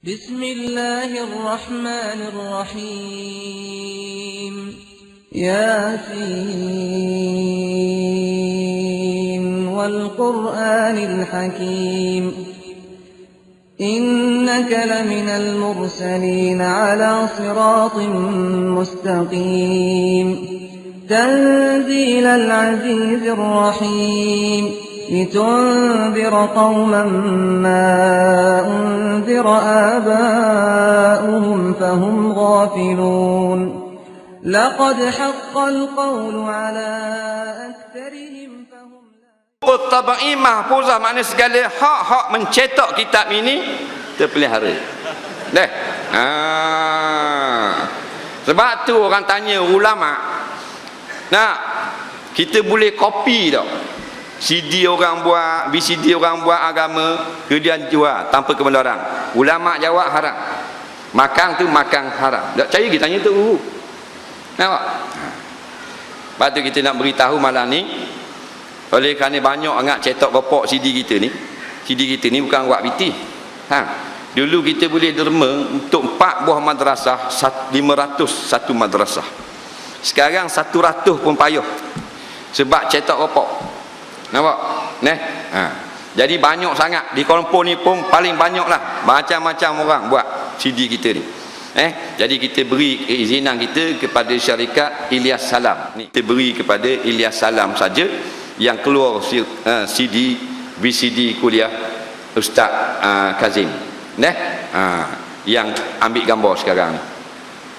Bismillahirrahmanirrahim. Yasin wal Qur'anil Hakim. Innaka laminal mursalin ala siratin mustaqim. Tanzilal azizir rahim. لتنذر قوما ما أنذر آباؤهم فهم غافلون لقد حق القول على أكثرهم فهم Tabai mahfuzah makna segala hak-hak mencetak kitab ini terpelihara. Dah. Sebab tu orang tanya ulama, nak kita boleh kopi tak? CD orang buat, VCD orang buat agama, kemudian jual tanpa kebenaran. Ulama jawab haram. Makan tu makan haram. Tak percaya kita tanya tu. Nampak? Lepas tu kita nak beritahu malam ni, oleh kerana banyak sangat cetak kopok CD kita ni. CD kita ni bukan buat PT. Dulu kita boleh derma untuk 4 buah madrasah, 500 satu madrasah. Sekarang 100 pun payah. Sebab cetak kopok. Nampak? Jadi banyak sangat di kampung ni pun paling banyak lah macam-macam orang buat CD kita ni. Jadi kita beri keizinan kita kepada syarikat Ilyas Salam ni. Kita beri kepada Ilyas Salam saja yang keluar CD VCD kuliah Ustaz Kazim. Yang ambil gambar sekarang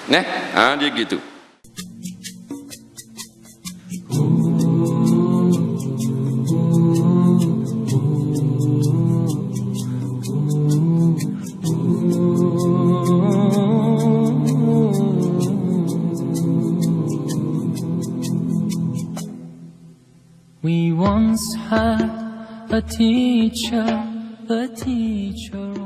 ni. Dia gitu. We once had a teacher of teachers.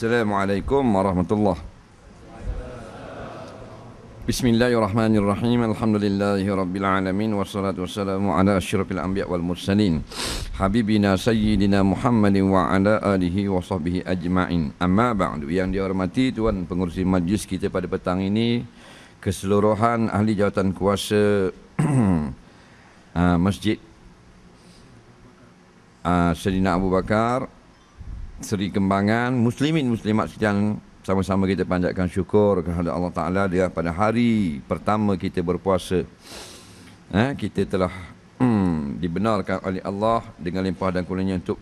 Assalamualaikum warahmatullahi. Bismillahirrahmanirrahim. Alhamdulillahi rabbil alamin. Wassalatu wassalamu ala asyrafil anbiya wal mursalin habibina sayyidina Muhammadin wa ala alihi wa sahbihi ajma'in. Amma ba'du. Yang dihormati Tuan Pengerusi Majlis kita pada petang ini, keseluruhan ahli jawatan kuasa Masjid Sayyidina Abu Bakar, Seri Kembangan, muslimin muslimat sekalian, sama-sama kita panjatkan syukur kepada Allah Ta'ala dia pada hari pertama kita berpuasa. Kita telah dibenarkan oleh Allah dengan limpah dan kurnianya untuk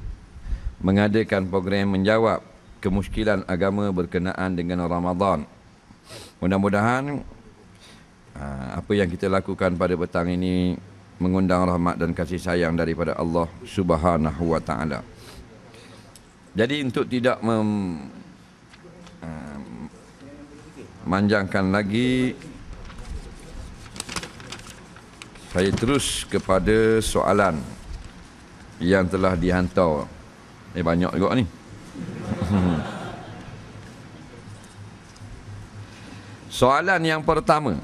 mengadakan program menjawab kemusykilan agama berkenaan dengan Ramadan. Mudah-mudahan apa yang kita lakukan pada petang ini mengundang rahmat dan kasih sayang daripada Allah Subhanahu wa Ta'ala. Jadi untuk tidak memanjangkan lagi, saya terus kepada soalan yang telah dihantar. Banyak juga ni. Soalan yang pertama,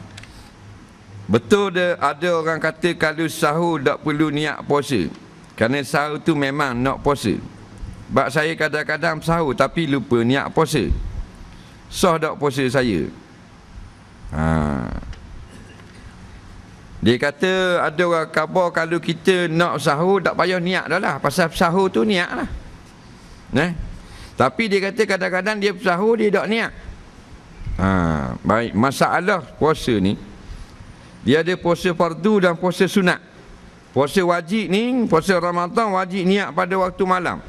betul ada orang kata kalau sahur tak perlu niat puasa, kerana sahur tu memang nak puasa. Sebab saya kadang-kadang sahur tapi lupa niat puasa. Sah tak puasa saya? Dia kata ada orang khabar kalau kita nak sahur tak payah niat dah lah. Pasal sahur tu niat lah. Tapi dia kata kadang-kadang dia sahur dia tak niat. Baik, masalah puasa ni, dia ada puasa fardu dan puasa sunat. Puasa wajib ni, puasa Ramadan wajib niat pada waktu malam.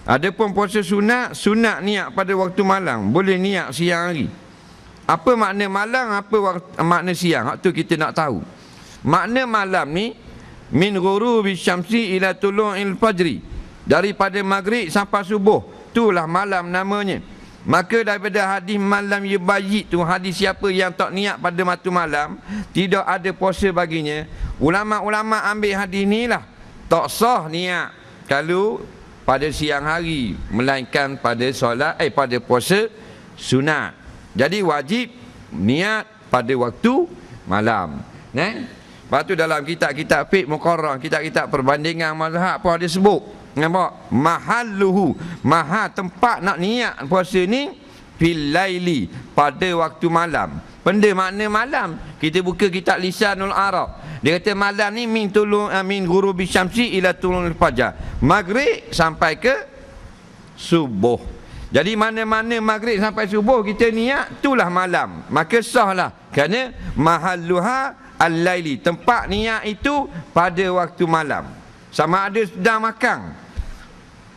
Adapun puasa sunat, sunat niat pada waktu malam, boleh niat siang hari. Apa makna malam, apa makna siang? Hak tu kita nak tahu. Makna malam ni min ghurubi syamsi ila tulu'il fajri, daripada maghrib sampai subuh, itulah malam namanya. Maka daripada hadis malam yubayyit tu, hadis siapa yang tak niat pada waktu malam, tidak ada puasa baginya. Ulama-ulama ambil hadis ni lah, tak sah niat kalau pada siang hari, melainkan pada solat pada puasa sunat. Jadi wajib niat pada waktu malam. Lepas tu dalam kitab-kitab fiqh muqarrar, kitab-kitab perbandingan mazhab pun ada sebut. Nampak? Mahalluhu, tempat nak niat puasa ni fil laili, pada waktu malam. Benda makna malam, kita buka kitab Lisanul Arab. Dia kata malam ni min ghurubi syamsi ila tulul fajar. Maghrib sampai ke subuh. Jadi mana-mana maghrib sampai subuh kita niat, itulah malam. Maka sahlah. Kerana mahalluha al-laili, tempat niat itu pada waktu malam. Sama ada sedang makan,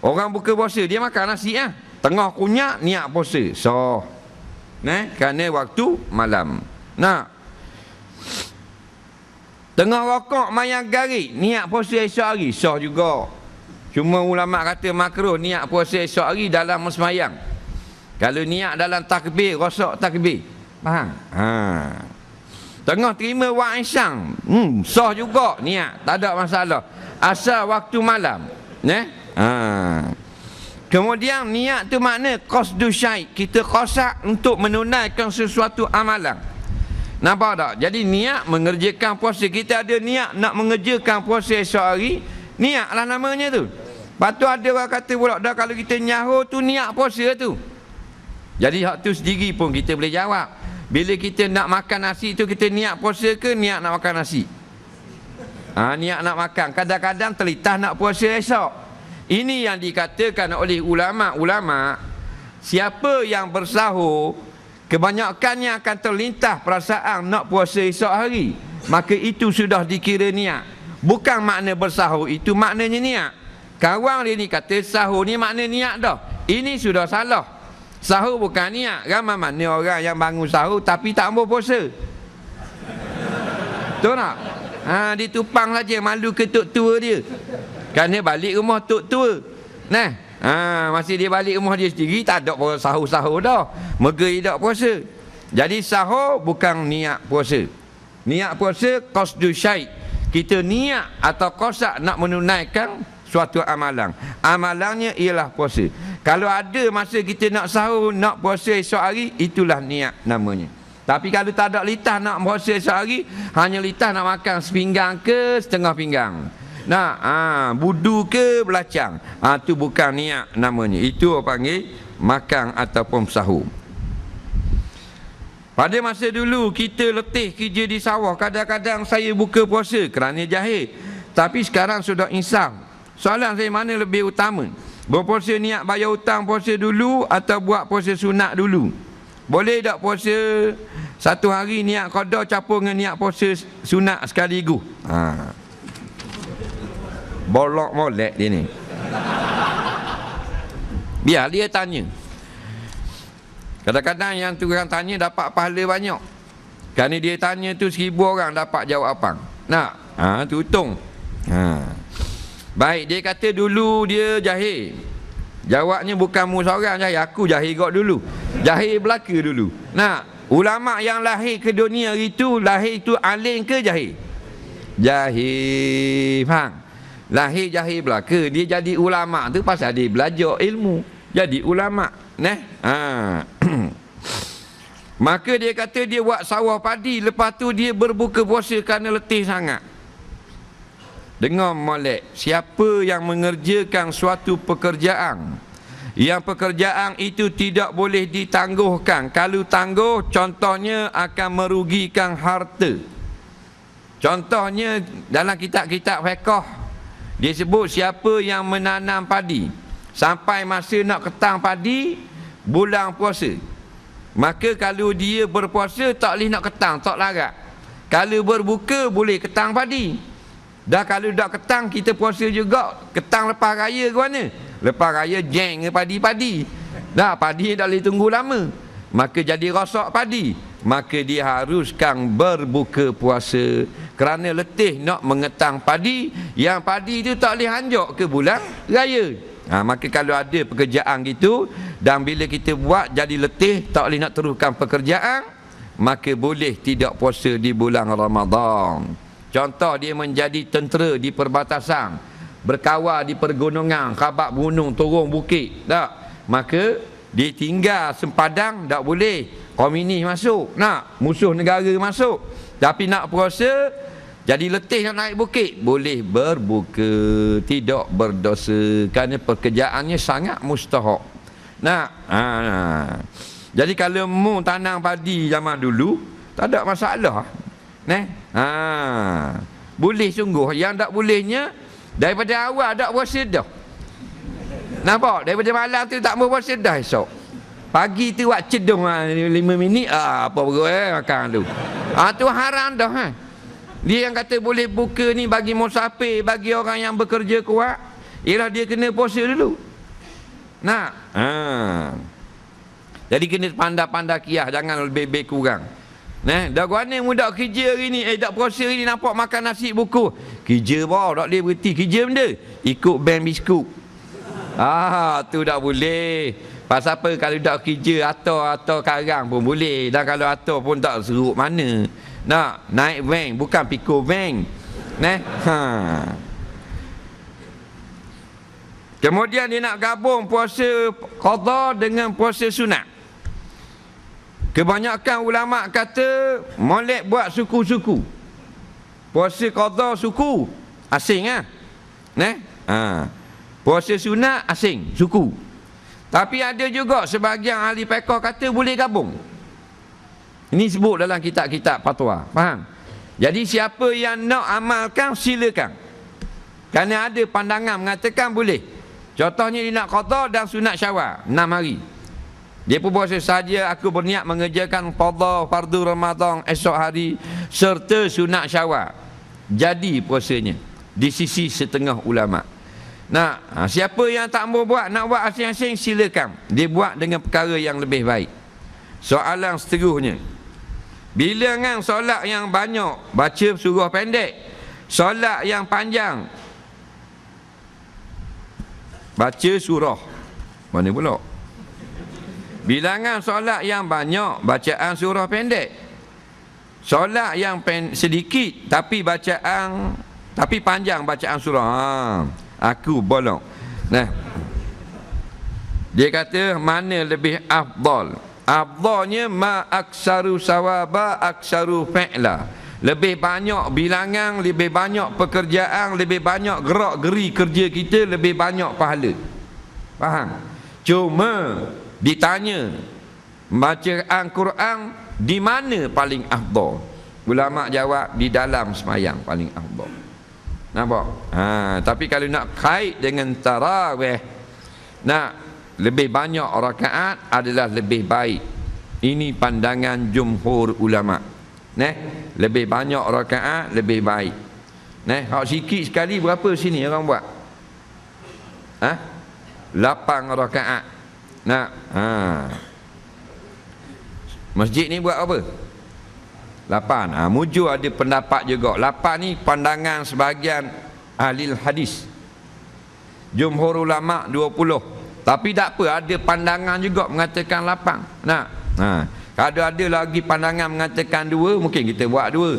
orang buka puasa, dia makan nasi tengah kunyak niat puasa, sah. Kerana waktu malam. Tengah rokok mayang garik, niat puasa esok hari, sah juga. Cuma ulama kata makruh niat puasa esok hari dalam sembahyang. Kalau niat dalam takbir, rosok takbir, faham? Tengah terima wak isyang, sah juga niat, tak ada masalah, asal waktu malam. Kemudian niat tu makna qasdu syai', kita qasak untuk menunaikan sesuatu amalan. Nampak tak? Jadi niat mengerjakan puasa, kita ada niat nak mengerjakan puasa esok hari, niatlah namanya tu. Lepas tu ada orang kata pula, dah kalau kita nyahu tu niat puasa tu. Jadi hak tu sendiri pun kita boleh jawab. Bila kita nak makan nasi tu, kita niat puasa ke niat nak makan nasi? Niat nak makan. Kadang-kadang terlintas nak puasa esok. Ini yang dikatakan oleh ulama-ulama, siapa yang bersahur, kebanyakannya akan terlintas perasaan nak puasa esok hari, maka itu sudah dikira niat. Bukan makna bersahur itu maknanya niat. Kawan dia ni kata sahur ni makna niat dah. Ini sudah salah. Sahur bukan niat. Ramai mana orang yang bangun sahur tapi tak mau puasa. Betul tak? Dia tupang saja, malu ke tok tua dia. Kerana balik rumah tok tua. Masih dia balik rumah dia sendiri, tak ada sahur-sahur dah. Mega tidak puasa. Jadi sahur bukan niat puasa. Niat puasa qasdu syai'. Kita niat atau qasak nak menunaikan suatu amalan. Amalannya ialah puasa. Kalau ada masa kita nak sahur, nak puasa esok hari, itulah niat namanya. Tapi kalau tak ada litah nak puasa esok hari, hanya litah nak makan sepinggang ke setengah pinggang, budu ke belacang, itu bukan niat namanya. Itu orang panggil makan ataupun sahur. Pada masa dulu kita letih kerja di sawah, kadang-kadang saya buka puasa kerana jahil. Tapi sekarang sudah insaf. Soalan saya, mana lebih utama? Berpuasa niat bayar hutang puasa dulu atau buat puasa sunat dulu? Boleh tak puasa satu hari niat qada campur dengan niat puasa sunat sekaligus? Bolok molek dia ni. Biar dia tanya. Kadang-kadang yang tu orang tanya dapat pahala banyak. Kerana dia tanya tu 1000 orang dapat jawapan. Tu hitung. Baik, dia kata dulu dia jahil. Jawabnya bukan mu seorang jahil, aku jahil kau dulu. Jahil belaka dulu. Ulama yang lahir ke dunia itu, lahir itu alim ke jahil? Jahil, faham? Lahir jahil belaka, dia jadi ulama tu pasal dia belajar ilmu, jadi ulama. Maka dia kata dia buat sawah padi, lepas tu dia berbuka puasa kerana letih sangat. Dengar molek, siapa yang mengerjakan suatu pekerjaan, yang pekerjaan itu tidak boleh ditangguhkan, kalau tangguh contohnya akan merugikan harta. Contohnya dalam kitab-kitab fiqh dia sebut siapa yang menanam padi sampai masa nak ketang padi bulan puasa, maka kalau dia berpuasa tak boleh nak ketang, tak larat. Kalau berbuka boleh ketang padi. Dah kalau dah ketang kita puasa juga, ketang lepas raya ke mana? Lepas raya jeng ke padi-padi. Dah padi tak boleh tunggu lama, maka jadi rosak padi, maka dia haruskan berbuka puasa kerana letih nak mengetang padi, yang padi itu tak boleh hanjak ke bulan raya. Maka kalau ada pekerjaan gitu, Dan bila kita buat jadi letih, tak boleh nak teruskan pekerjaan, maka boleh tidak puasa di bulan Ramadan. Contoh, dia menjadi tentera di perbatasan, berkawal di pergunungan, kabak gunung, turun bukit, tak? Maka dia tinggal sempadan, tak boleh. Komunis masuk, nak musuh negara masuk, tapi nak puasa, jadi letih nak naik bukit, boleh berbuka, tidak berdosa, kerana pekerjaannya sangat mustahak. Nah, jadi kalau mu tanam padi zaman dulu, tak ada masalah. Boleh sungguh. Yang tak bolehnya, daripada awal tak puasa dah. Nampak? Daripada malam tu tak mau puasa dah esok. Pagi tu buat cedung 5 minit, apa perut makan tu. Tu haram dah. Dia yang kata boleh buka ni bagi musafir, bagi orang yang bekerja kuat, ialah dia kena puasa dulu. Nah, jadi kena pandai-pandai kiyah, jangan lebih-lebih kurang. Dah guana mudak kerja hari ni, tak puasa hari ni, nampak makan nasi buku. Kerja bawah, tak boleh berhenti. Kerja benda? Ikut band biskut. Tu tak boleh. Pasal apa? Kalau tak kerja atau karang pun boleh. Dan kalau atau pun tak seruk mana. Nak naik van, bukan pikul van. Kemudian dia nak gabung puasa qada dengan puasa sunat. Kebanyakan ulama kata molek buat suku-suku. Puasa qada suku, asing puasa sunat asing, suku. Tapi ada juga sebahagian ahli fiqh kata boleh gabung. Ini sebut dalam kitab-kitab fatwa. Faham? Jadi siapa yang nak amalkan, silakan. Kerana ada pandangan mengatakan boleh. Contohnya dia nak qada dan sunat Syawal 6 hari. Dia pun puasa saja, aku berniat mengerjakan qada fardu Ramadan esok hari serta sunat Syawal. Jadi puasanya di sisi setengah ulama. Siapa yang tak mau buat, nak buat asing-asing, silakan. Dia buat dengan perkara yang lebih baik. Soalan seterusnya, bilangan solat yang banyak baca surah pendek, solat yang panjang baca surah mana pula? Bilangan solat yang banyak bacaan surah pendek, solat yang sedikit tapi panjang bacaan surah. Aku bolong. Dia kata mana lebih afdal? Afdalnya ma aksaru sawaba aksaru fi'la. Lebih banyak bilangan, lebih banyak pekerjaan, lebih banyak gerak-geri kerja kita, lebih banyak pahala. Faham? Cuma ditanya bacaan Quran di mana paling afdal? Ulama jawab di dalam semayang paling afdal. Nampak? Tapi kalau nak kait dengan tarawih, lebih banyak rakaat adalah lebih baik. Ini pandangan jumhur ulama. Lebih banyak rakaat lebih baik. Hak sikit sekali berapa sini orang buat? 8 rakaat. Masjid ni buat apa? 8. Mujur ada pendapat juga. 8 ni pandangan sebahagian ahli hadis. Jumhur ulama 20. Tapi tak apa, ada pandangan juga mengatakan 8. Kalau ada lagi pandangan mengatakan 2, mungkin kita buat 2.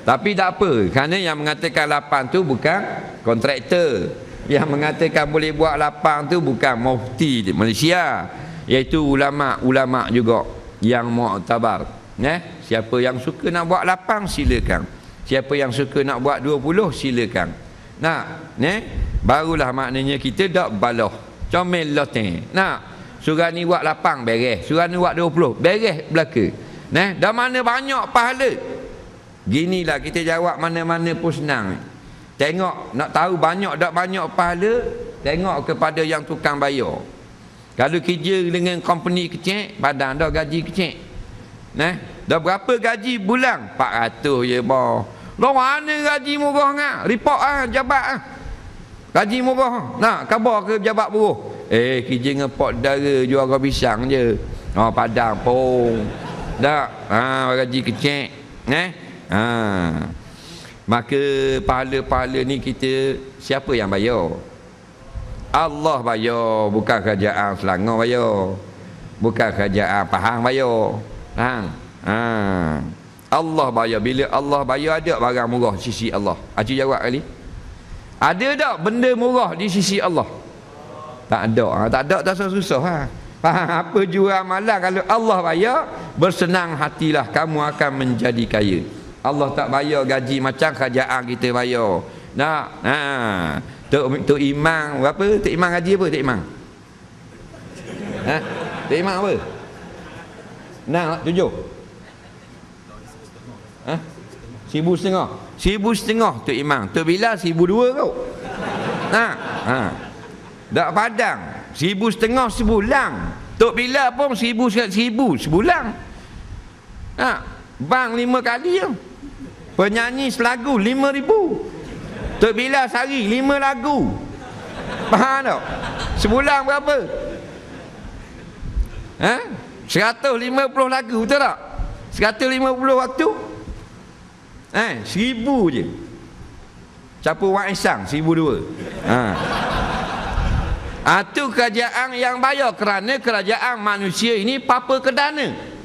Tapi tak apa, kerana yang mengatakan 8 tu bukan kontraktor. Yang mengatakan boleh buat 8 tu bukan mufti di Malaysia, iaitu ulama-ulama juga yang mu'tabar. Siapa yang suka nak buat 8 silakan. Siapa yang suka nak buat 20 silakan. Barulah maknanya kita tak balah. Comel loteng. Surah ni buat 8 beres, surah ni buat 20 beres belaka. Dah mana banyak pahala. Ginilah kita jawab mana-mana pun senang. Tengok nak tahu banyak tak banyak pahala, tengok kepada yang tukang bayar. Kalau kerja dengan company kecil, padang dah gaji kecil. Dah berapa gaji bulan? 400 je bah. Dah mana gaji murah ngah? Report jabat gaji murah. Khabar ke jabat buruh? Kerja dengan port dara jual orang pisang je. Padang pun. Tak. Gaji kecil. Maka pahala-pahala ni kita siapa yang bayar? Allah bayar, bukan kerajaan Selangor bayar. Bukan kerajaan Pahang bayar. Faham? Allah bayar. Bila Allah bayar, ada barang murah di sisi Allah? Haji jawab kali. Ada tak benda murah di sisi Allah? Tak ada. Tak ada tak susah ha. Faham? Apa jual malam kalau Allah bayar, bersenang hatilah, kamu akan menjadi kaya. Allah tak bayar gaji macam kerajaan kita bayar. Nah, Tok Imam berapa? Tok Imam gaji apa Tok Imam? Tok Imam apa? 6, 7? 1,500 Tok Imam. Tok Bilal 1,200 kau. Dak Padang 1,500 sebulan. Tok Bilal pun 1,000 sebulan. Bang 5 kali je. Penyanyi selagu 5,000. Tok Bilal sehari 5 lagu. Faham tak? Sebulan berapa? 150 lagu, betul tak? 150 waktu. 1,000 je. Campur Wak Isang 1,200. Itu kerajaan yang bayar, kerana kerajaan manusia ini papa kedana.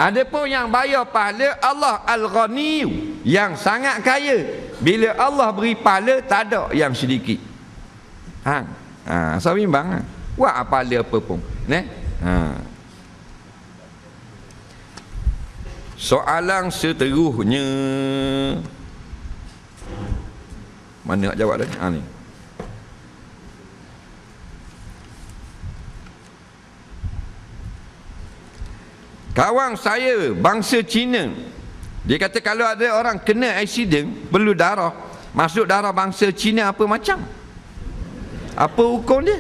Adapun yang bayar pahala Allah Al-Ghani, yang sangat kaya. Bila Allah beri pahala, tak ada yang sedikit. So bimbang. Buat pahala apa pun. Soalan seterusnya. Mana nak jawab tadi? Ni. Kawan saya bangsa Cina, dia kata kalau ada orang kena aksiden, perlu darah, masuk darah bangsa Cina apa macam? Apa hukum dia?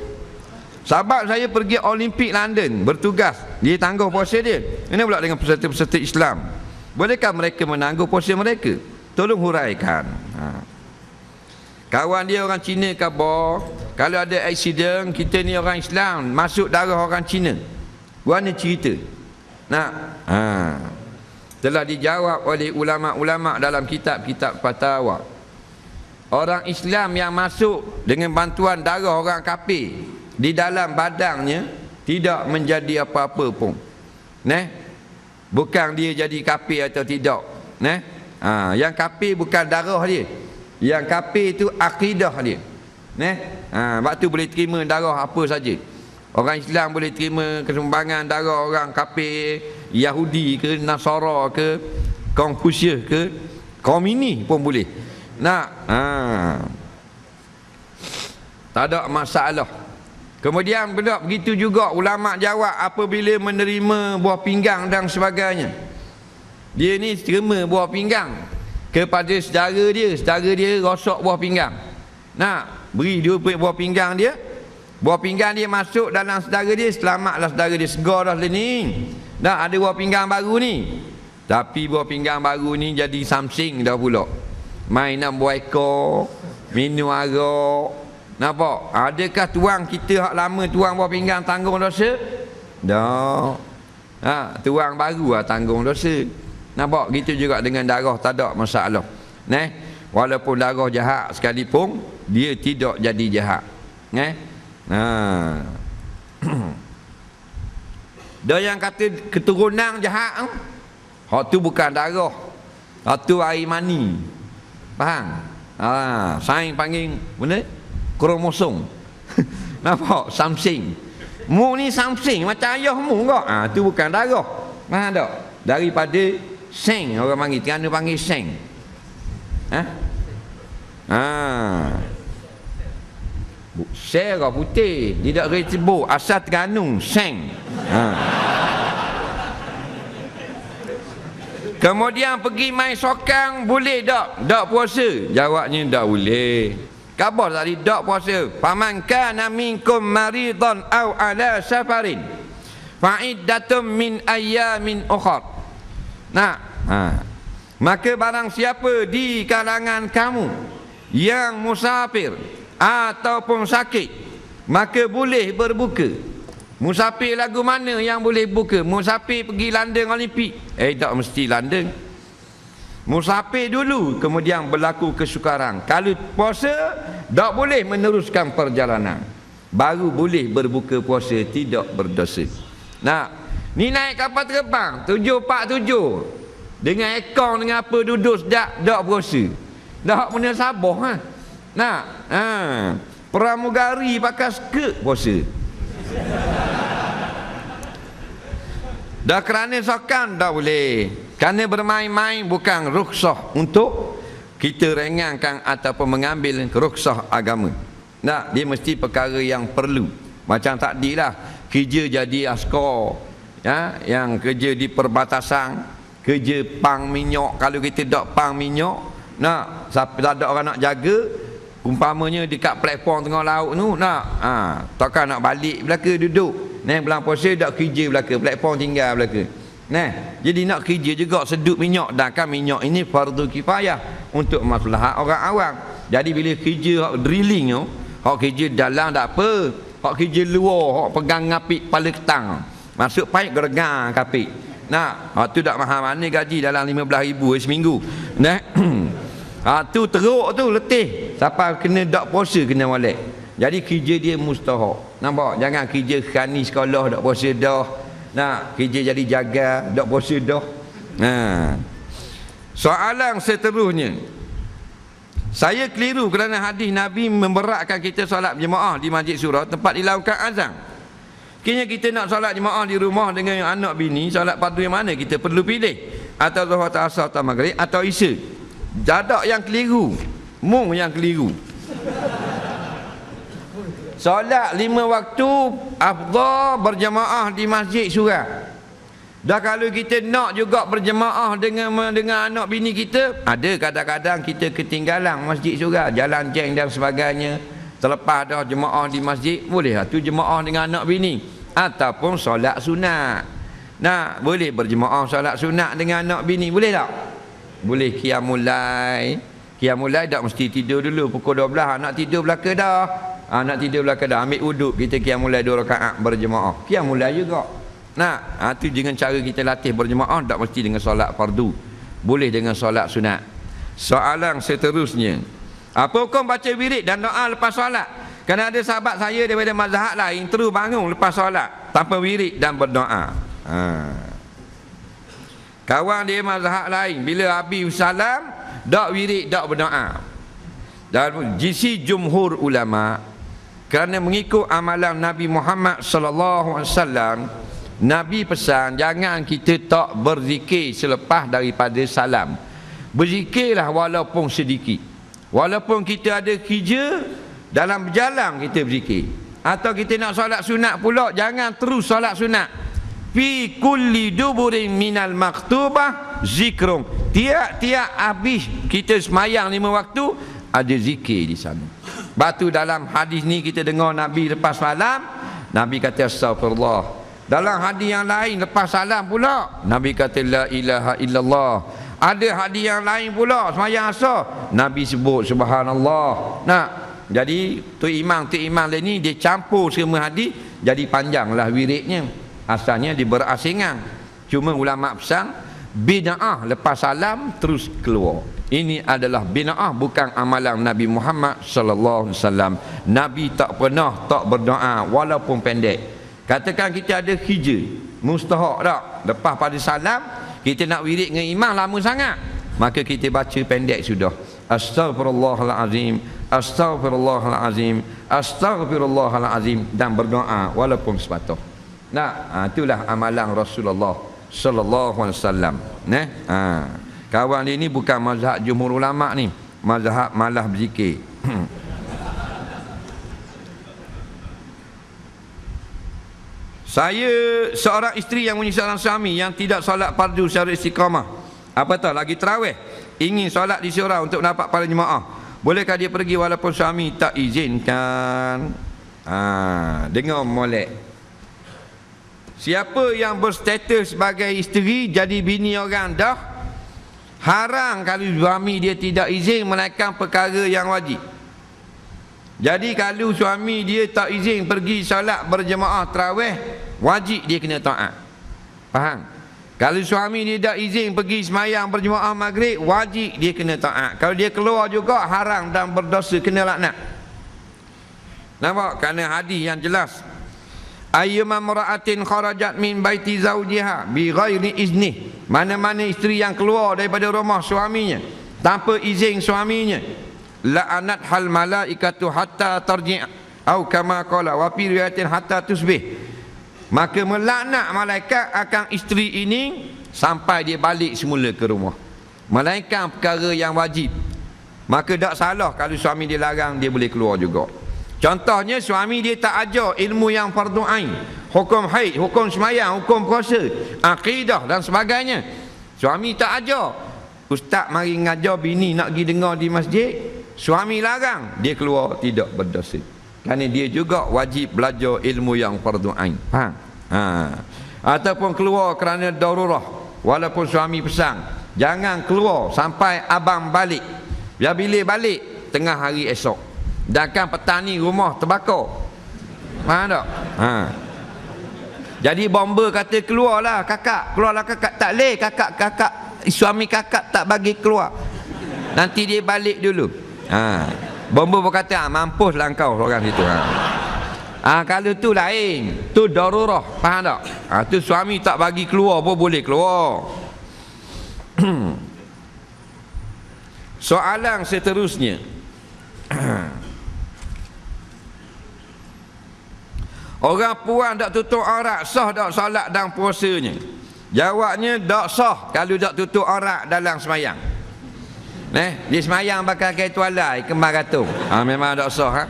Sahabat saya pergi Olimpik London bertugas, dia tangguh puasa dia. Ini pula dengan peserta-peserta Islam. Bolehkah mereka menangguh puasa mereka? Tolong huraikan. Kawan dia orang Cina khabar, kalau ada aksiden, kita ni orang Islam, masuk darah orang Cina. Mana cerita? Telah dijawab oleh ulama-ulama dalam kitab-kitab fatwa. Orang Islam yang masuk dengan bantuan darah orang kafir di dalam badannya tidak menjadi apa-apa pun. Bukan dia jadi kafir atau tidak. Yang kafir bukan darah dia. Yang kafir itu akidah dia. Sebab tu boleh terima darah apa saja. Orang Islam boleh terima kesumbangan darah orang kafir, Yahudi ke, Nasara ke, Konfusius ke, Komini pun boleh. Tak ada masalah. Kemudian begitu juga ulama jawab apabila menerima buah pinggang dan sebagainya. Dia ni terima buah pinggang kepada saudara dia rosak buah pinggang. Beri dia buah pinggang dia. Buah pinggang dia masuk dalam saudara dia, selamatlah saudara dia, segar dah ni. Dah ada buah pinggang baru ni. Tapi buah pinggang baru ni jadi samsing dah pula. Mainan buah ekor, minum arak. Nampak? Adakah tuang kita hak lama tuang buah pinggang tanggung dosa? Dah. Tuang baru tanggung dosa. Nampak? Gitu juga dengan darah, tak ada masalah. Walaupun darah jahat sekalipun, dia tidak jadi jahat. Dia yang kata keturunan jahat, hak tu bukan darah, hak tu air mani. Faham? Sains panggil benda kromosom. Nampak? Samsing. Mu ni samsing macam ayahmu kau. Tu bukan darah. Faham tak? Daripada seng, orang panggil, kerana panggil seng. Serah putih, tidak retibuk, asal Terengganu, seng. Kemudian pergi main sokang, boleh tak? Tak puasa? Jawabnya tak boleh. Khabar tadi tak puasa. Faman kana minkum maridan aw ala safarin fa iddatum min ayyamin ukhra. Maka barang siapa di kalangan kamu yang musafir ataupun sakit, maka boleh berbuka. Musafir lagu mana yang boleh buka? Musafir pergi London Olimpik? Tak mesti London. Musafir dulu, kemudian berlaku kesukaran. Kalau puasa, Tak boleh meneruskan perjalanan. Baru boleh berbuka puasa tidak berdosa. Nah, ni naik kapal terbang 747 dengan aircon dengan apa duduk sedap, tak puasa. Tak punya sabar ha. Nah, pramugari pakai skirt puasa. Dah kerana sokan tak boleh. Kerana bermain-main bukan rukhsah untuk kita ringankan ataupun mengambil rukhsah agama. Nah, dia mesti perkara yang perlu. Macam tadilah kerja jadi askar, ya, yang kerja di perbatasan, kerja pang minyak. Kalau kita tak pang minyak, nah, siapa tak ada orang nak jaga, umpamanya dekat platform tengah laut tu, nak takkan nak balik belaka duduk. Nah, bulan puasa tak kerja belaka, platform tinggal belaka. Nah, jadi nak kerja juga sedut minyak, dan kan minyak ini fardu kifayah untuk maslahat orang awam. Jadi bila kerja drilling tu, hak kerja dalam tak apa, hak kerja luar, hak pegang ngapik kepala ketang, masuk paip geregang kapik. Nah, hak tu tak mahal mana gaji dalam 15,000 seminggu. Nah, tu teruk tu letih. Siapa kena dak puasa kena molek. Jadi kerja dia mustahak. Nampak? Jangan kerja khani sekolah dak puasa dah. Nah, kerja jadi jaga dak puasa dah. Soalan seterusnya. Saya keliru kerana hadis Nabi memberatkan kita solat jemaah di Masjid Surau tempat dilakukan azan. Kini kita nak solat jemaah di rumah dengan anak bini, solat fardu yang mana kita perlu pilih? Atau zuhur atau asar atau maghrib atau isya? Jadak yang keliru, mung yang keliru. Solat 5 waktu afdal berjemaah di Masjid Surau. Dah kalau kita nak juga berjemaah dengan anak bini kita, ada kadang-kadang kita ketinggalan Masjid Surau, jalan jeng dan sebagainya. Terlepas dah jemaah di masjid, boleh lah tu jemaah dengan anak bini. Ataupun solat sunat. Nah, boleh berjemaah solat sunat dengan anak bini, boleh tak? Boleh qiyamul lail. Qiyamul lail tak mesti tidur dulu pukul 12, nak tidur belaka dah. Nak tidur belaka dah, ambil wuduk, kita qiyamul lail 2 rakaat berjemaah. Qiyamul lail juga. Nah, tu dengan cara kita latih berjemaah, tak mesti dengan solat fardu. Boleh dengan solat sunat. Soalan seterusnya. Apa hukum baca wirid dan doa lepas solat? Kerana ada sahabat saya daripada mazhab lain terus bangun lepas solat tanpa wirid dan berdoa. Kawan dia mazhab lain bila habis salam dak wirid dak berdoa. Dan jisi jumhur ulama, kerana mengikut amalan Nabi Muhammad sallallahu alaihi wasallam, Nabi pesan jangan kita tak berzikir selepas daripada salam. Berzikirlah walaupun sedikit. Walaupun kita ada kerja, dalam berjalan kita berzikir. Atau kita nak solat sunat pula, jangan terus solat sunat. Fi kulli duburin minal maktubah zikrun. Tiap-tiap habis kita semayang 5 waktu, ada zikir di sana. Batu dalam hadis ni kita dengar Nabi lepas salam, Nabi kata astagfirullah. Dalam hadis yang lain lepas salam pula, Nabi kata la ilaha illallah. Ada hadis yang lain pula semayang asar, Nabi sebut subhanallah. Nah, jadi tu imam lain ni dia campur semua hadis, jadi panjanglah wiridnya. Asalnya dia berasingan. Cuma ulama pesan bid'ah lepas salam terus keluar. Ini adalah bid'ah, bukan amalan Nabi Muhammad sallallahu alaihi wasallam. Nabi tak pernah tak berdoa walaupun pendek. Katakan kita ada kerja, mustahak tak? Lepas pada salam, kita nak wirid dengan imam lama sangat, maka kita baca pendek sudah. Astaghfirullahalazim, astaghfirullahalazim, astaghfirullahalazim, dan berdoa walaupun sepatah. Nah, itulah amalan Rasulullah sallallahu alaihi wasallam. Kawan dia ni bukan mazhab jumhur ulama ni, mazhab malah berzikir. Saya seorang isteri yang punya seorang suami yang tidak solat fardu secara istiqamah, apatah lagi tarawih, ingin solat di surau untuk dapat para jemaah. Bolehkah dia pergi walaupun suami tak izinkan? Dengar molek. Siapa yang berstatus sebagai isteri jadi bini orang dah, haram kalau suami dia tidak izin menaikkan perkara yang wajib. Jadi kalau suami dia tak izin pergi solat berjemaah tarawih, wajib dia kena taat. Faham? Kalau suami dia tak izin pergi semayang berjemaah maghrib, wajib dia kena taat. Kalau dia keluar juga haram dan berdosa, kena laknat. Nampak? Kerana hadis yang jelas. Ayyuma mar'atin kharajat min baiti zawjiha bi ghairi iznih. Mana-mana isteri yang keluar daripada rumah suaminya tanpa izin suaminya, la'anat hal malaikatu hatta tarji' atau kama qala wa fi riwayatin hatta tusbih. Maka melaknat malaikat akan isteri ini sampai dia balik semula ke rumah. Malaikat perkara yang wajib. Maka tak salah kalau suami dia larang, dia boleh keluar juga. Contohnya suami dia tak ajar ilmu yang fardu ain, hukum haid, hukum semayang, hukum puasa, akidah dan sebagainya. Suami tak ajar. Ustaz mari ngajar bini nak pergi dengar di masjid, suami larang, dia keluar tidak berdosa. Kerana dia juga wajib belajar ilmu yang fardu ain. Faham? Ataupun keluar kerana darurah, walaupun suami pesan, jangan keluar sampai abang balik. Biar bila balik tengah hari esok. Sedangkan petani rumah terbakar. Faham tak? Jadi bomba kata keluarlah kakak, keluarlah kakak. Tak boleh kakak, suami kakak tak bagi keluar. Nanti dia balik dulu. Bomba pun kata mampuslah engkau orang situ. Kalau tu lain, tu darurah. Faham tak? Tu suami tak bagi keluar pun boleh keluar. Soalan seterusnya. Orang puan tak tutup aurat, sah tak solat dan puasanya? Jawabnya tak sah kalau tak tutup aurat dalam semayang. Dia semayang pakai kain tualai kembar gantung. Memang tak sah.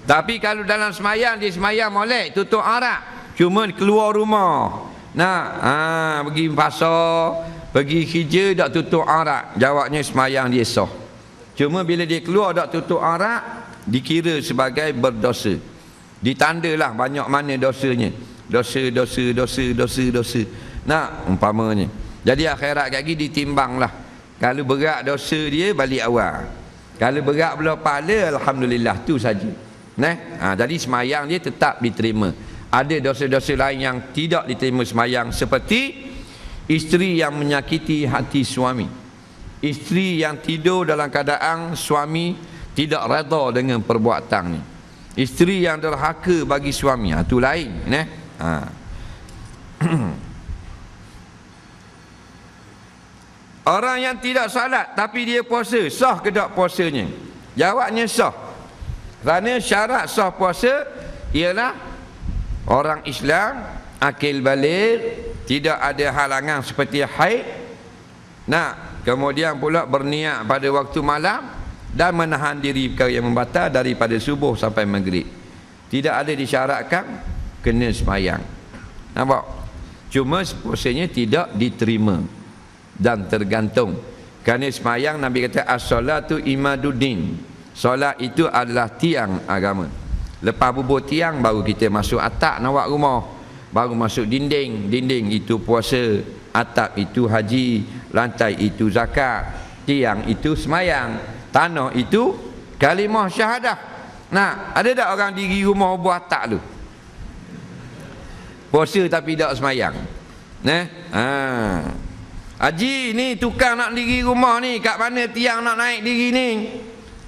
Tapi kalau dalam semayang, dia semayang molek tutup aurat, cuma keluar rumah pergi pasar, pergi kerja tak tutup aurat, jawabnya semayang dia sah. Cuma bila dia keluar tak tutup aurat, dikira sebagai berdosa. Ditandalah banyak mana dosanya. Dosa. Umpamanya. Jadi akhirat lagi ditimbanglah. Kalau berat dosa dia, balik awal. Kalau berat belah pahala, alhamdulillah, tu saja. Jadi semayang dia tetap diterima. Ada dosa-dosa lain yang tidak diterima semayang, seperti isteri yang menyakiti hati suami, isteri yang tidur dalam keadaan suami tidak redha dengan perbuatannya, isteri yang derhaka bagi suami, itu lain. Orang yang tidak salat tapi dia puasa, sah ke tak puasanya? Jawabnya sah. Kerana syarat sah puasa ialah orang Islam akil balik, tidak ada halangan seperti haid, kemudian pula berniat pada waktu malam dan menahan diri perkara yang membatal daripada subuh sampai maghrib. Tidak ada disyaratkan kena semayang. Nampak? Cuma puasanya tidak diterima dan tergantung. Kerana semayang Nabi kata as-salatu imaduddin. Solat itu adalah tiang agama. Lepas bubur tiang baru kita masuk atap nak buat rumah, baru masuk dinding. Dinding itu puasa, atap itu haji, lantai itu zakat, tiang itu semayang, tanah itu kalimah syahadah. Ada tak orang diri rumah buat atap tu? Puasa tapi tak semayang. Haji ni tukang nak diri rumah ni, kat mana tiang nak naik diri ni?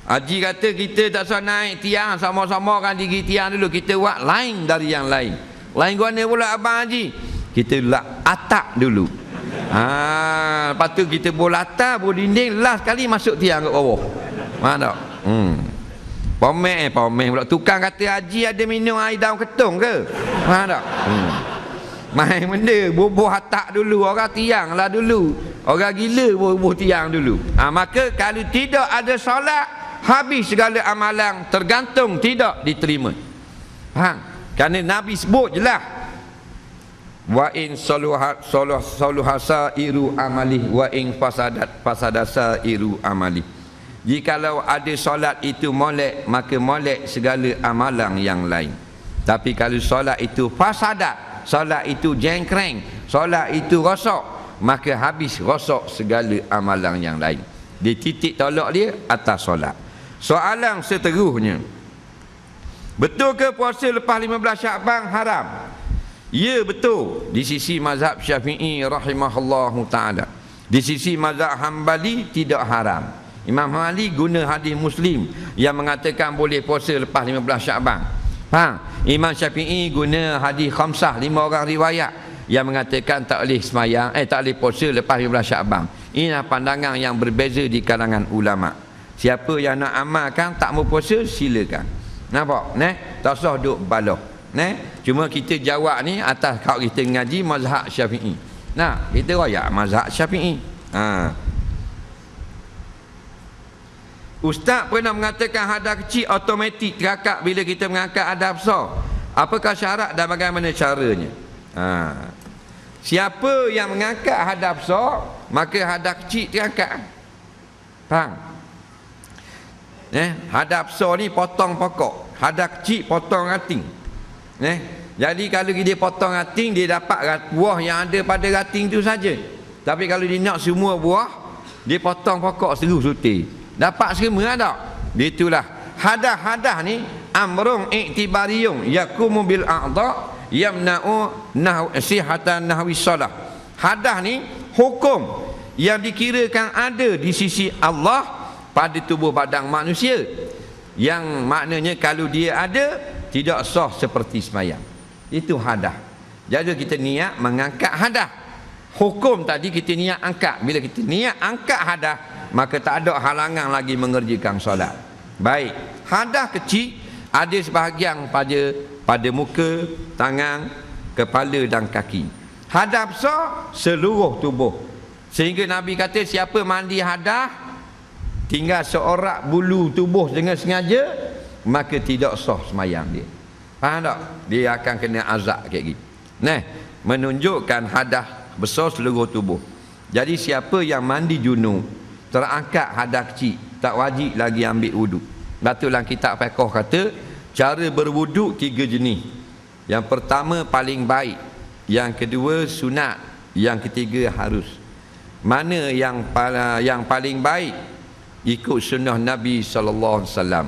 Haji kata kita tak usah naik tiang, sama-sama kan diri tiang dulu, kita buat lain dari yang lain. Lain guna pula abang Haji, kita lap atap dulu. Lepas tu kita bola atas, bola dinding, last kali masuk tiang kat bawah. Mana tak? Pomeh pula. Tukang kata Haji ada minum air daun ketung ke? Mana tak? Main benda, bubuh atap dulu, orang tiang lah dulu. Orang gila bubuh tiang dulu. Maka kalau tidak ada solat, habis segala amalan, tergantung tidak diterima. Kerana Nabi sebut jelas, wa in saluhasa iru amali wa in fasadasa iru amali. Jikalau ada solat itu molek, maka molek segala amalan yang lain. Tapi kalau solat itu fasadat, solat itu jengkreng, solat itu rosak, maka habis rosak segala amalan yang lain. Dia titik tolak dia atas solat. Soalan seterusnya, betul ke puasa lepas 15 Syakban haram? Ya, betul di sisi mazhab Syafi'i rahimahullahu ta'ala. Di sisi mazhab Hambali tidak haram. Imam Ali guna hadis Muslim yang mengatakan boleh puasa lepas 15 Syaban. Faham? Imam Syafi'i guna hadis khamsah, 5 orang riwayat yang mengatakan tak boleh semayang, tak boleh puasa lepas 15 Syaban. Inilah pandangan yang berbeza di kalangan ulama. Siapa yang nak amalkan tak mau puasa, silakan. Nampak? Tak usah duk baloh. Cuma kita jawab ni atas kalau kita ngaji mazhab Syafi'i. Kita royak mazhab Syafi'i. Ustaz pernah mengatakan hadas kecil automatik terakak bila kita mengangkat hadas besar. Apakah syarat dan bagaimana caranya? Siapa yang mengangkat hadas besar, maka hadas kecil terangkat. Faham? Hadas besar ni potong pokok, hadas kecil potong ranting. Jadi kalau dia potong ranting, dia dapat buah yang ada pada ranting tu saja. Tapi kalau dia nak semua buah, dia potong pokok seluruh sutir. Dapat semua tak? Itulah hadas ni amrun i'tibariyun yakumu bil a'dha yamna'u sihatan nahwi salah. Hadas ni hukum yang dikirakan ada di sisi Allah pada tubuh badan manusia, yang maknanya kalau dia ada tidak sah seperti sembahyang. Itu hadas. Jadi kita niat mengangkat hadas. Hukum tadi kita niat angkat. Bila kita niat angkat hadas, maka tak ada halangan lagi mengerjakan solat. Baik, hadas kecil ada sebahagian pada muka, tangan, kepala dan kaki. Hadas besar seluruh tubuh. Sehingga Nabi kata siapa mandi hadas tinggal seorak bulu tubuh dengan sengaja, maka tidak sah semayang dia. Faham tak? Dia akan kena azab kayak gitu. Menunjukkan hadas besar seluruh tubuh. Jadi siapa yang mandi junub terangkat hadas kecil, tak wajib lagi ambil wuduk. Dalam kitab fiqh kata cara berwuduk 3 jenis. Yang pertama paling baik, yang kedua sunat, yang ketiga harus. Mana yang paling baik? Ikut sunnah Nabi SAW.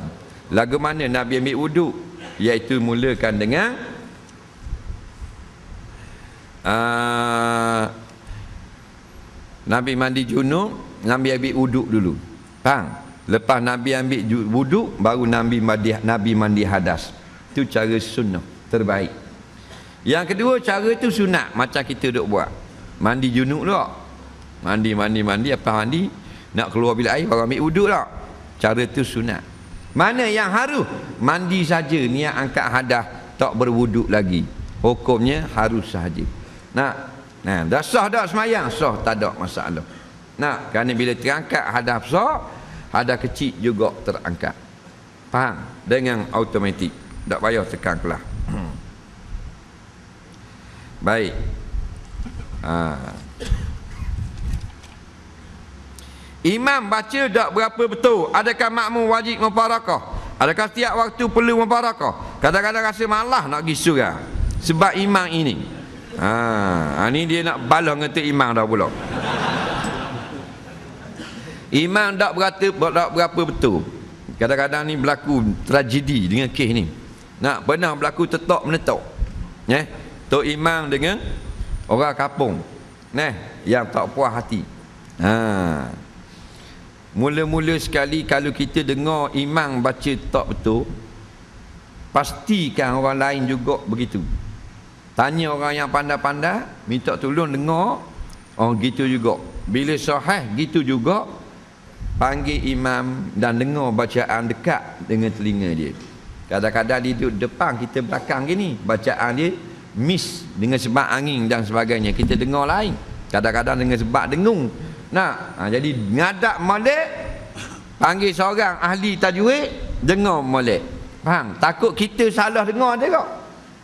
Lagu mana Nabi ambil wuduk? Iaitu mulakan dengan Nabi mandi junub, Nabi ambil wuduk dulu. Faham? Lepas Nabi ambil wuduk, baru Nabi mandi hadas. Itu cara sunnah terbaik. Yang kedua cara tu sunat, macam kita duk buat. Mandi junub tak? Mandi apa mandi? Nak keluar bilik air baru ambil wuduk tak? Cara tu sunat. Mana yang harus? Mandi saja, niat angkat hadas, tak berwuduk lagi. Hukumnya harus sahaja. Dah sah tak semayang? Sah, tak ada masalah. Kerana bila terangkat hadas besar, hadas kecil juga terangkat. Faham? Dengan automatik. Tak payah tekan kelah. Baik. Imam baca tak berapa betul. Adakah makmum wajib mufarakah? Adakah setiap waktu perlu mufarakah? Kadang-kadang rasa malah nak pergi surah sebab imam ini. Ni dia nak balas ngata imam dah pula. Imam tak berapa betul. Kadang-kadang ni berlaku tragedi dengan kes ni. Pernah berlaku tetok menetok. Tok imam dengan orang kampung. Yang tak puas hati. Mula-mula sekali kalau kita dengar imam baca tak betul, pastikan orang lain juga begitu. Tanya orang yang pandai-pandai, minta tolong dengar, gitu juga. Bila sahih gitu juga, panggil imam dan dengar bacaan dekat dengan telinga dia. Kadang-kadang dia duduk depan, kita belakang gini, bacaan dia miss dengan sebab angin dan sebagainya, kita dengar lain. Kadang-kadang dengan sebab dengung. Jadi ngadap molek, panggil seorang ahli tajwid, dengar molek. Faham? Takut kita salah dengar dia kok.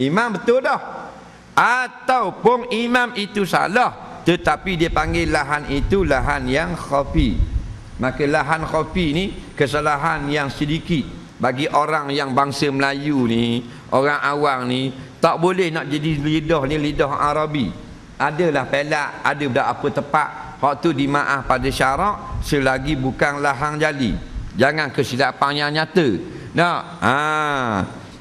Imam betul dah. Ataupun imam itu salah, tetapi dia panggil lahan itu lahan yang khafi. Maka lahan khafi ni kesalahan yang sedikit. Bagi orang yang bangsa Melayu ni, orang awam ni, tak boleh nak jadi lidah ni lidah Arabi. Adalah pelak, ada dah apa tepat. Waktu dimaaf pada syarak selagi bukan lahang jali. Jangan kesilapan yang nyata.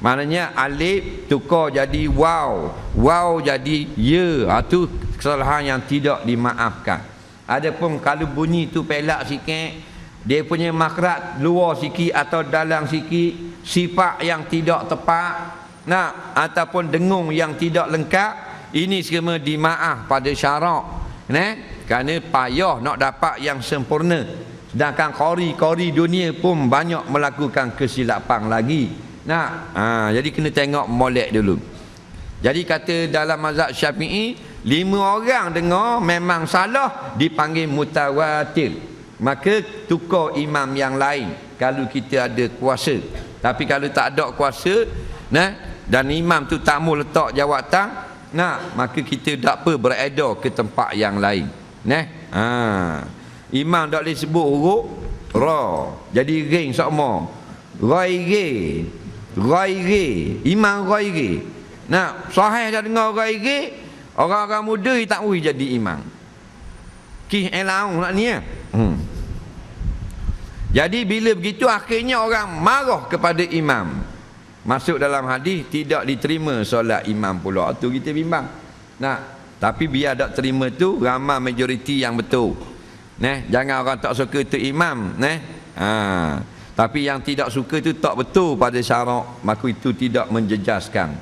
Maknanya alif tukar jadi waw, waw jadi ya. Itu kesalahan yang tidak dimaafkan. Adapun kalau bunyi tu pelak sikit, dia punya makhraj luar sikit atau dalam sikit, sifat yang tidak tepat, ataupun dengung yang tidak lengkap, ini semua dimaaf pada syarak, kerana payah nak dapat yang sempurna. Sedangkan qari dunia pun banyak melakukan kesilapan lagi. Jadi kena tengok molek dulu. Jadi kata dalam mazhab Syafi'i, 5 orang dengar memang salah dipanggil mutawatir. Maka tukar imam yang lain kalau kita ada kuasa. Tapi kalau tak ada kuasa, dan imam tu tak mau letak jawatan, maka kita tak apa beredar ke tempat yang lain. Imam tak boleh sebut huruf ra, jadi ring sama. Ghairi, imam ghairi. Sahih dah dengar ghairi, orang-orang muda tak boleh jadi imam. Kih elaung nak ni. Jadi bila begitu akhirnya orang marah kepada imam. Masuk dalam hadis tidak diterima solat imam pula. Tu kita bimbang. Tapi biar tak terima tu ramai majoriti yang betul. Jangan orang tak suka tu imam, tapi yang tidak suka tu tak betul pada syarak, maka itu tidak menjejaskan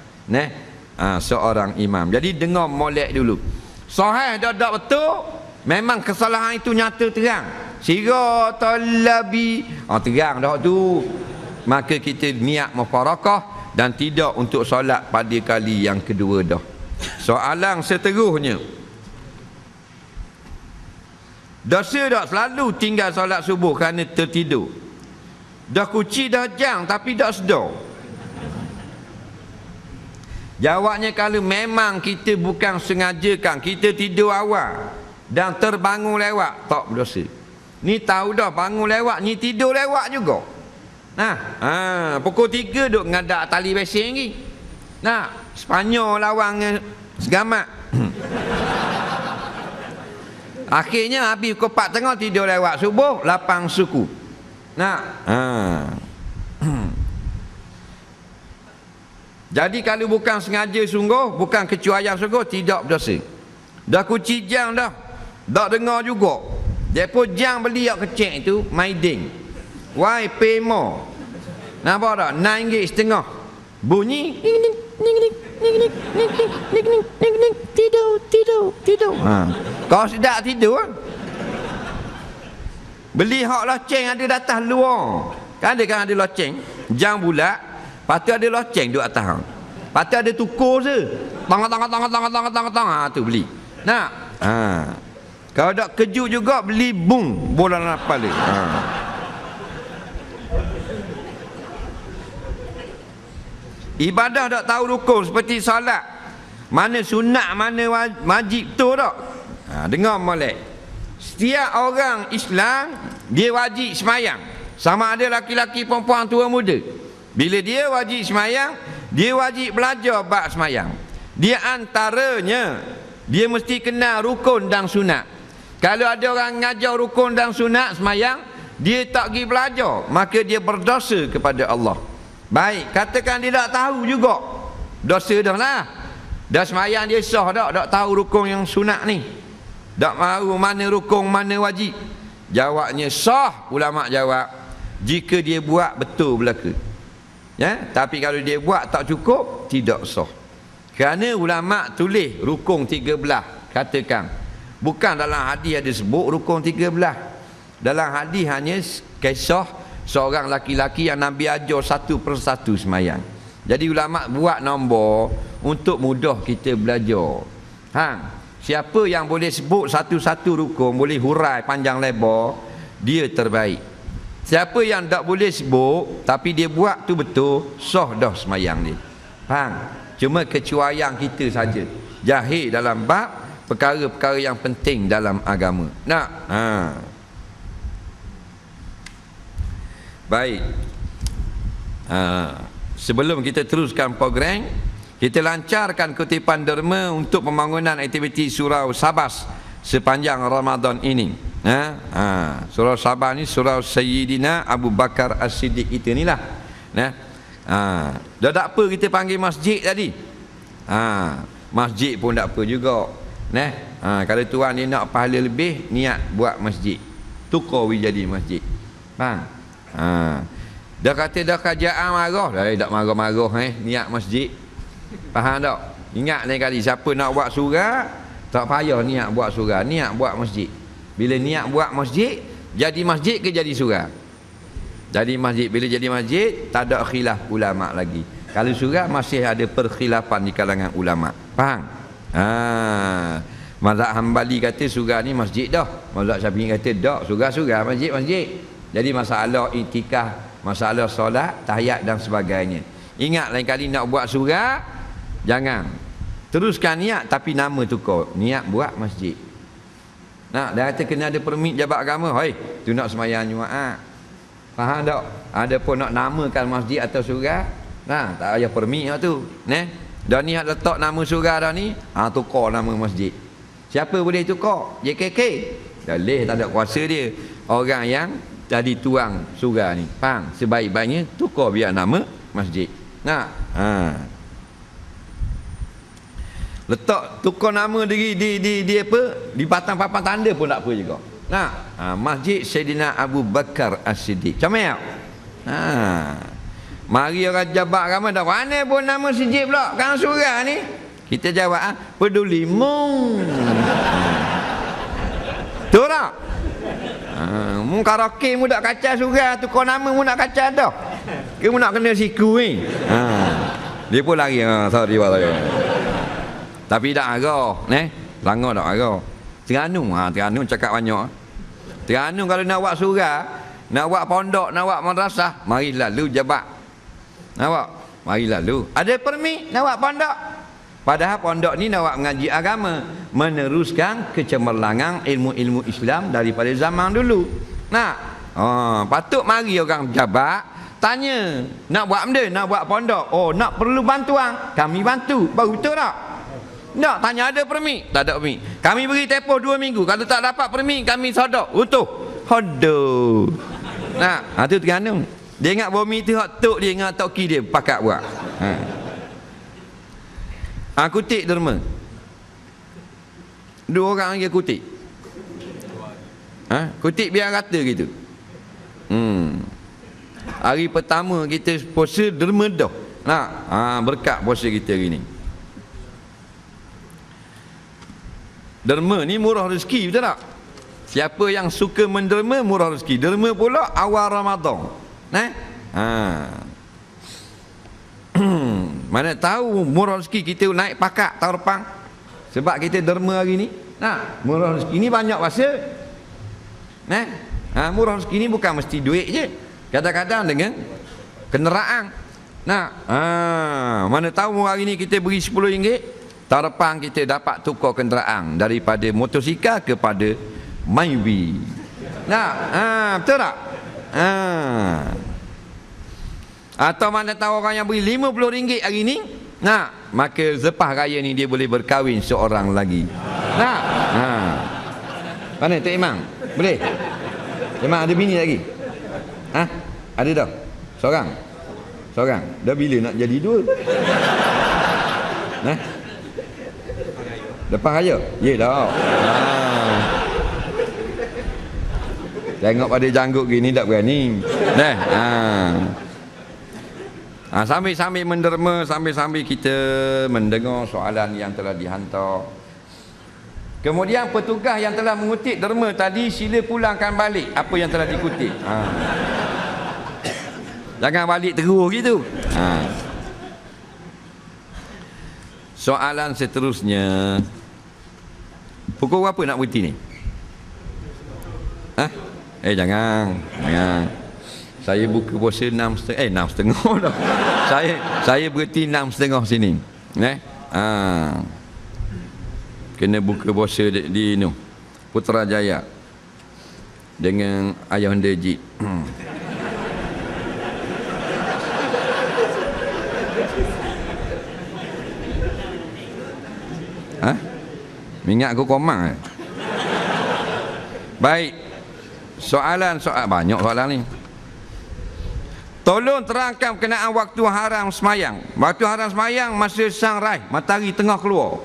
seorang imam. Jadi dengar molek dulu. Sahih tak betul, memang kesalahan itu nyata terang. Siratal labi, terang dah tu. Maka kita niat mufarakah dan tidak untuk solat pada kali yang kedua dah. Soalan seterusnya, dosa tak selalu tinggal solat subuh kerana tertidur? Dah kuci dah jang tapi tak sedar. Jawabnya, kalau memang kita bukan sengajakan, kita tidur awal dan terbangun lewat, tak berdosa. Ni tahu dah bangun lewat, ni tidur lewat juga. Pukul 3 duk ngadak tali besing lagi. Sepanyol lawang segamat. Akhirnya habis pukul 4 tengah tidur lewat subuh, lapang suku. Jadi kalau bukan sengaja sungguh, bukan kecuaian sungguh, tidak berdosa. Dah kuci jang dah, tak dengar juga. Depo jang beli yang kecil itu maiding. Why pay more? Nampak tak? RM9.50. Bunyi tidur. Kau sedap tidur. Beli hak loceng ada atas luar. Kan ada loceng, jang bulat, patut ada loceng duduk atas. Patut ada tukur je. Tang. Tu beli. Kalau tak kejut juga, beli bung bola napal dia. Ibadah tak tahu rukun seperti salat. Mana sunat, mana wajib tu tak? Dengar molek. Setiap orang Islam dia wajib semayang. Sama ada laki-laki, perempuan, tua, muda. Bila dia wajib semayang, dia wajib belajar bab semayang. Dia antaranya dia mesti kenal rukun dan sunat. Kalau ada orang ngajar rukun dan sunat semayang, dia tak pergi belajar, maka dia berdosa kepada Allah. Baik, katakan dia tak tahu juga, dosa dah lah. Dah semayang dia sah tak tahu rukun yang sunat ni, tak mahu mana rukun mana wajib. Jawabnya sah. Ulama jawab, jika dia buat betul belaka. Tapi kalau dia buat tak cukup, tidak sah. Kerana ulama tulis rukun 13. Katakan, bukan dalam hadis ada sebut rukun 13. Dalam hadis hanya kisah seorang laki-laki yang Nabi ajar satu persatu semayang. Jadi ulama buat nombor untuk mudah kita belajar. Siapa yang boleh sebut satu-satu rukun, boleh hurai panjang lebar, dia terbaik. Siapa yang tak boleh sebut tapi dia buat tu betul, sah dah semayang dia. Cuma kecuaian kita saja, jahil dalam bab perkara-perkara yang penting dalam agama. Baik. Sebelum kita teruskan program, kita lancarkan kutipan derma untuk pembangunan aktiviti surau Sabas sepanjang Ramadan ini. Surau Sabas ni surau Sayyidina Abu Bakar As-Siddiq itu ni lah. Dah tak apa kita panggil masjid tadi. Masjid pun tak apa juga. Kalau tuan ni nak pahala lebih, niat buat masjid, tukar jadi masjid. Faham? Dah kata dah kerajaan marah, dah marah-marah niat masjid. Faham tak? Ingat lain kali siapa nak buat surau, tak payah niat buat surau, niat buat masjid. Bila niat buat masjid, jadi masjid ke jadi surau? Jadi masjid. Bila jadi masjid, tak ada khilaf ulama lagi. Kalau surau masih ada perkhilafan di kalangan ulama. Faham? Mazhab Hambali kata surau ni masjid dah. Mazhab Syafi'i kata tak, surau masjid. Jadi masalah iktikaf, masalah solat, tahiyat dan sebagainya. Ingat lain kali nak buat surau, jangan teruskan niat tapi nama tukar, niat buat masjid. Nak dah kata kena ada permit jabat agama, tu nak sembahyang Jumaat. Faham tak? Ada pun nak namakan masjid atau surau, tak payah permit lah tu. Dah niat letak nama surau dah ni, tukar nama masjid. Siapa boleh tukar? JKK. Dalih tak ada kuasa dia. Orang yang jadi tuang surau ni. Faham? Sebaik-baiknya tukar biar nama masjid. Letak tukar nama di apa? Di papan tanda pun tak apa juga. Masjid Sayyidina Abu Bakar As-Siddiq. Macam mana? Mari orang jabat agama dah. Mana pun nama masjid pula kan surau ni? Kita jawab peduli mung. Tu tak? Mu karaoke mu nak kacau surau, tukar nama mu nak kacau dah. Ke mu nak kena siku ni? Dia pun lari. Sorry. Tapi tak agak, langgar tak agak. Terengganu cakap banyak. Terengganu kalau nak buat surau, nak buat pondok, nak buat madrasah, mari lalu jabat. Nampak? Mari lalu. Ada permit nak buat pondok. Padahal pondok ni nak buat mengaji agama, meneruskan kecemerlangan ilmu-ilmu Islam daripada zaman dulu. Patut mari orang jabat tanya, nak buat benda, nak buat pondok. Nak perlu bantuan, kami bantu. Baru betul tak? Tak, tanya ada permit? Tak ada permit. Kami beri tempoh 2 minggu. Kalau tak dapat permit, kami sodok. Utuh. Hodoh. Tu Terengganu. Dia ingat bumi tu hak tok dia, ingat tok ki dia pakat buat. Kutik derma. 2 orang lagi kutik. Kutik biar rata gitu. Hari pertama kita puasa derma dah. Berkat puasa kita hari ni. Derma ni murah rezeki, betul tak? Siapa yang suka menderma, murah rezeki. Derma pula awal Ramadan. Mana tahu murah rezeki kita naik pakat tahun depan. Sebab kita derma hari ni. Murah rezeki ni banyak masa. Murah rezeki ni bukan mesti duit je. Kadang-kadang dengan kenderaan. Mana tahu hari ni kita beri RM10, tahun depan kita dapat tukar kenderaan daripada motosikal kepada Myvi. Betul tak? Atau mana tahu orang yang beri RM50 hari ni, maka lepas raya ni dia boleh berkahwin seorang lagi. Mana Tok Imam? Boleh? Imam ada bini lagi? Ada dah? Seorang? Dah bila nak jadi 2? Lepas raya? Ya dah. Tengok pada janggut gini tak berani. Sambil menderma, sambil kita mendengar soalan yang telah dihantar. Kemudian petugas yang telah mengutip derma tadi sila pulangkan balik apa yang telah dikutip. Jangan balik terus gitu. Soalan seterusnya, pukul berapa nak berhenti ni? Jangan. Saya buka puasa 6.30 dah. Saya berhenti 6.30 sini. Kena buka puasa di Putrajaya dengan Ayahanda Jid. Minyak aku komang. Baik. Soalan banyak soalan ni. Tolong terangkan berkenaan waktu haram semayang. Waktu haram semayang masa sunrise, matahari tengah keluar.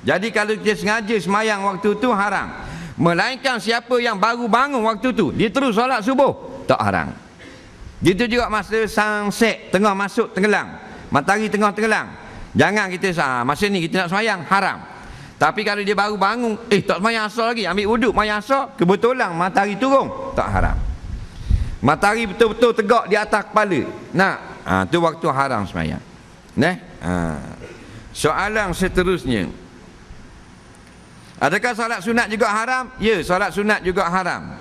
Jadi kalau kita sengaja semayang waktu tu haram. Melainkan siapa yang baru bangun waktu tu, dia terus solat subuh, tak haram. Gitu juga masa sunset, tengah masuk tenggelam, matahari tengah tenggelam, jangan kita masa ni kita nak sembahyang, haram. Tapi kalau dia baru bangun, tak sembahyang asar lagi, ambil wuduk sembahyang asar, kebetulan matahari turun, tak haram. Matahari betul-betul tegak di atas kepala, tu waktu haram sembahyang. Soalan seterusnya, adakah solat sunat juga haram? Ya, solat sunat juga haram.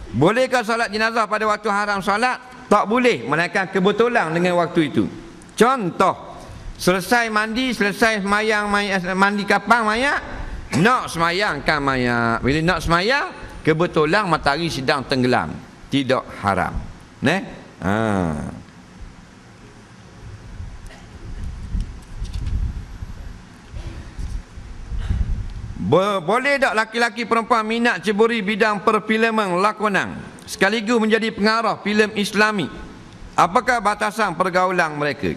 Bolehkah solat jenazah pada waktu haram solat? Tak boleh, melainkan kebetulan dengan waktu itu. Contoh, selesai mandi, selesai semayang, mandi kapang mayat, nak semayangkan mayat. Bila nak semayang, kebetulan matahari sedang tenggelam, tidak haram. Boleh tak laki-laki perempuan minat ceburi bidang perfilman lakonan sekaligus menjadi pengarah filem Islami? Apakah batasan pergaulan mereka?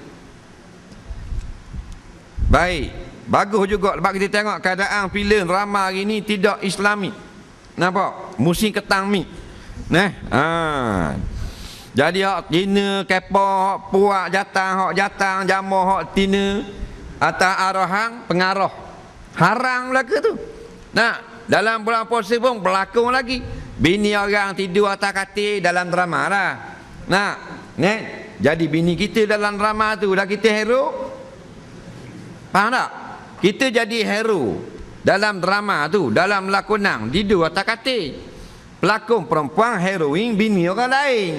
Baik, bagus juga sebab kita tengok keadaan filem drama hari ni tidak Islami. Nampak? Musim ketang mi. Jadi hak tina kepa, hak puak jatang jamah hak tina atas arahan pengarah. Haram belaka tu. Dalam bulan puasa pun berlakon lagi. Bini orang tidur atas katil dalam drama lah. Jadi bini kita dalam drama tu dah kita hero. Faham tak? Kita jadi hero dalam drama tu, dalam lakonan tidur atas katil. Pelakon perempuan heroin bini orang lain.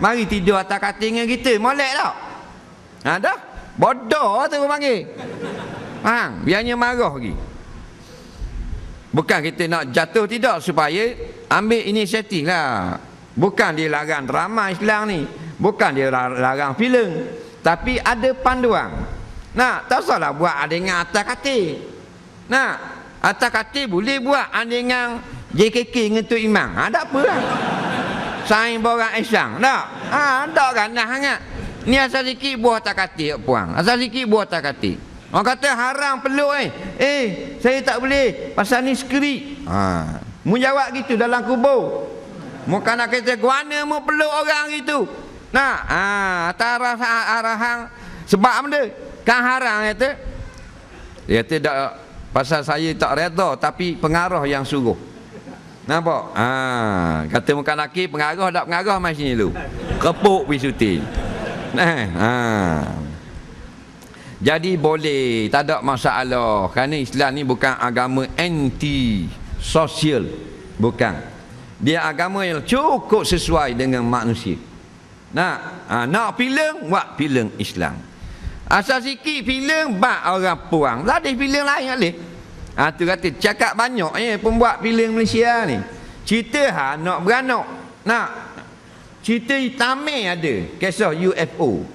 Mari tidur atas katil dengan kita, molek tak? Dah bodoh tu orang panggil. Biarnya marah lagi. Bukan kita nak jatuh, tidak, supaya ambil inisiatif lah. Bukan dia larang drama Islam ni, bukan dia larang filem, tapi ada panduan. Tak salah buat adingan atas katil. Atas katil boleh buat adingan JKK dengan Tok Imam. Tak apa lah. Saing borang Islam. Tak kan dah hangat. Ni asal sikit buah atas katil puang. Asal sikit buah atas katil. Orang kata haram peluk saya tak boleh pasal ni skrip. Mu jawab gitu dalam kubur. Mu kan nak kata guana mu peluk orang gitu. Atas arahan sebab benda kan haram kata. Dia kata tak pasal saya tak redha tapi pengarah yang suruh. Nampak? Kata muka laki pengarah tak pengarah mai sini dulu. Kepuk pergi syuting. Jadi boleh, tak ada masalah. Kerana Islam ni bukan agama anti sosial, bukan. Dia agama yang cukup sesuai dengan manusia. Nak filem, buat filem Islam. Asal sikit filem bak orang puang. Tak ada filem lain boleh. Tu kata cakap banyak pembuat filem Malaysia ni. Cerita nak beranak. Cerita Tamil ada, kisah UFO.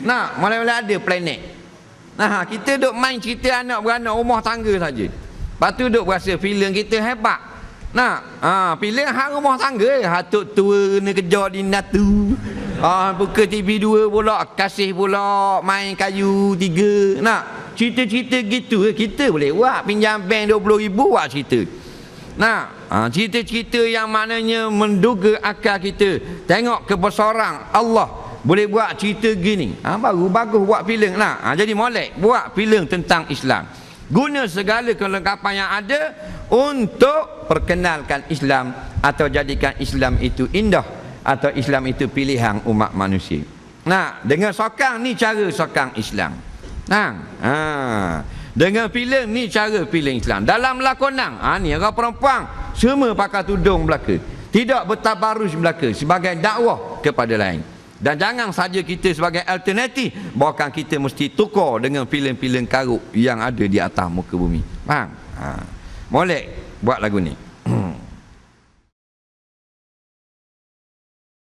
Mula-mula ada planet. Kita duk main cerita anak beranak rumah tangga saja. Lepas tu duk berasa filem kita hebat. Filem hang rumah tangga, hatuk tua kena kejar di natu. Buka TV 2 pula, kasih pula main kayu 3. Cerita-cerita gitu kita boleh buat. Pinjam bank 20,000 buat cerita. Cerita-cerita yang maknanya menduga akal kita. Tengok kebesaran Allah. Boleh buat cerita gini. Baru bagus buat filem lah. Jadi molek buat filem tentang Islam. Guna segala kelengkapan yang ada untuk perkenalkan Islam atau jadikan Islam itu indah atau Islam itu pilihan umat manusia. Dengan sokang ni cara sokang Islam. Dengan filem ni cara filem Islam. Dalam lakonan, ni orang perempuan semua pakai tudung belaka. Tidak bertabarus belaka sebagai dakwah kepada lain. Dan jangan saja kita sebagai alternatif, bahkan kita mesti tukar dengan filem-filem karuk yang ada di atas muka bumi. Faham? Molek buat lagu ni.